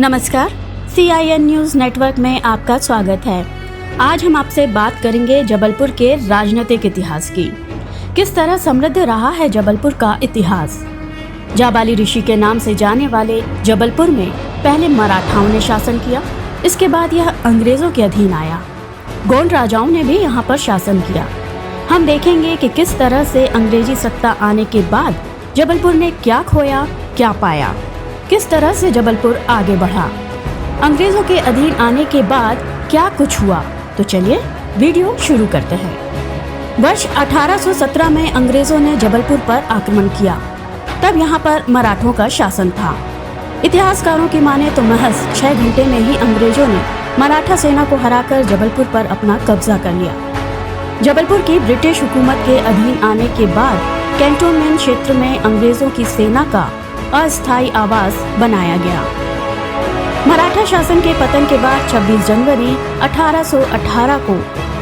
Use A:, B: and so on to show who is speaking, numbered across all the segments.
A: नमस्कार, CIN news network में आपका स्वागत है। आज हम आपसे बात करेंगे जबलपुर के राजनीतिक इतिहास की। किस तरह समृद्ध रहा है जबलपुर का इतिहास। जाबाली ऋषि के नाम से जाने वाले जबलपुर में पहले मराठाओं ने शासन किया, इसके बाद यह अंग्रेजों के अधीन आया। गोंड राजाओं ने भी यहाँ पर शासन किया। हम देखेंगे कि किस तरह से अंग्रेजी सत्ता आने के बाद जबलपुर ने क्या खोया, क्या पाया, किस तरह से जबलपुर आगे बढ़ा। अंग्रेजों के अधीन आने के बाद क्या कुछ हुआ, तो चलिए वीडियो शुरू करते हैं। वर्ष 1817 में अंग्रेजों ने जबलपुर पर आक्रमण किया। तब यहाँ पर मराठों का शासन था। इतिहासकारों की माने तो महज 6 घंटे में ही अंग्रेजों ने मराठा सेना को हराकर जबलपुर पर अपना कब्जा कर लिया। जबलपुर की ब्रिटिश हुकूमत के अधीन आने के बाद कैंटोनमेंट क्षेत्र में अंग्रेजों की सेना का अस्थायी आवास बनाया गया। मराठा शासन के पतन के बाद 26 जनवरी 1818 को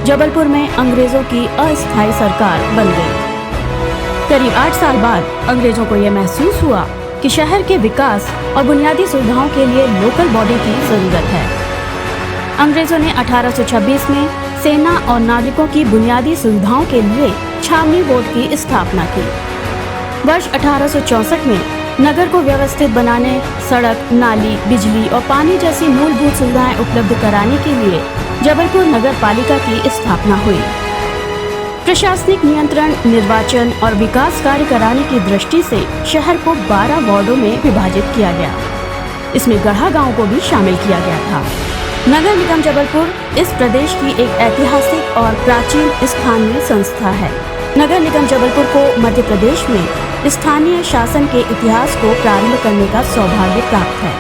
A: जबलपुर में अंग्रेजों की अस्थायी सरकार बन गई। करीब 8 साल बाद अंग्रेजों को यह महसूस हुआ कि शहर के विकास और बुनियादी सुविधाओं के लिए लोकल बॉडी की जरूरत है। अंग्रेजों ने 1826 में सेना और नागरिकों की बुनियादी सुविधाओं के लिए छावनी बोर्ड की स्थापना की। वर्ष 1864 में नगर को व्यवस्थित बनाने, सड़क, नाली, बिजली और पानी जैसी मूलभूत सुविधाएं उपलब्ध कराने के लिए जबलपुर नगर पालिका की स्थापना हुई। प्रशासनिक नियंत्रण, निर्वाचन और विकास कार्य कराने की दृष्टि से शहर को 12 वार्डों में विभाजित किया गया। इसमें गढ़ा गांव को भी शामिल किया गया था। नगर निगम जबलपुर इस प्रदेश की एक ऐतिहासिक और प्राचीन स्थानीय संस्था है। नगर निगम जबलपुर को मध्य प्रदेश में स्थानीय शासन के इतिहास को प्रारंभ करने का सौभाग्य प्राप्त है।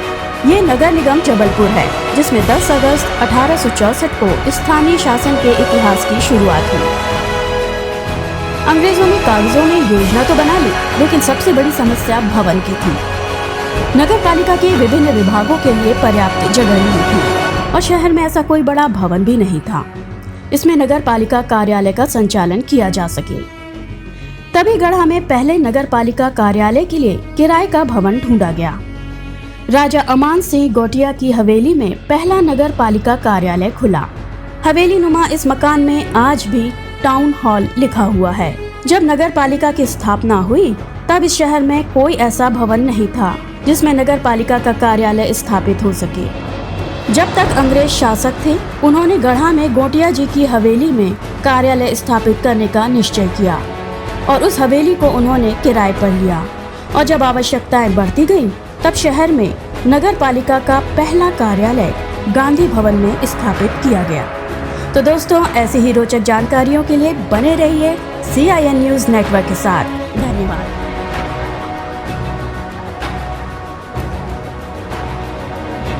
A: ये नगर निगम जबलपुर है, जिसमें 10 अगस्त 1864 को स्थानीय शासन के इतिहास की शुरुआत हुई। अंग्रेजों ने कागजों में योजना तो बना ली, लेकिन सबसे बड़ी समस्या भवन की थी। नगर पालिका के विभिन्न विभागों के लिए पर्याप्त जगह नहीं थी और शहर में ऐसा कोई बड़ा भवन भी नहीं था। इसमें नगर पालिका कार्यालय का संचालन किया जा सके। तभी गढ़ा में पहले नगर पालिका कार्यालय के लिए किराए का भवन ढूंढा गया। राजा अमान सिंह गोटिया की हवेली में पहला नगर पालिका कार्यालय खुला। हवेली नुमा इस मकान में आज भी टाउन हॉल लिखा हुआ है। जब नगर पालिका की स्थापना हुई तब इस शहर में कोई ऐसा भवन नहीं था जिसमें नगर पालिका का कार्यालय स्थापित हो सके। जब तक अंग्रेज शासक थे, उन्होंने गढ़ा में गोटिया जी की हवेली में कार्यालय स्थापित करने का निश्चय किया और उस हवेली को उन्होंने किराए पर लिया। और जब आवश्यकताएं बढ़ती गईं, तब शहर में नगर पालिका का पहला कार्यालय गांधी भवन में स्थापित किया गया। तो दोस्तों, ऐसी ही रोचक जानकारियों के लिए बने रहिए CIN न्यूज़ नेटवर्क के साथ। धन्यवाद।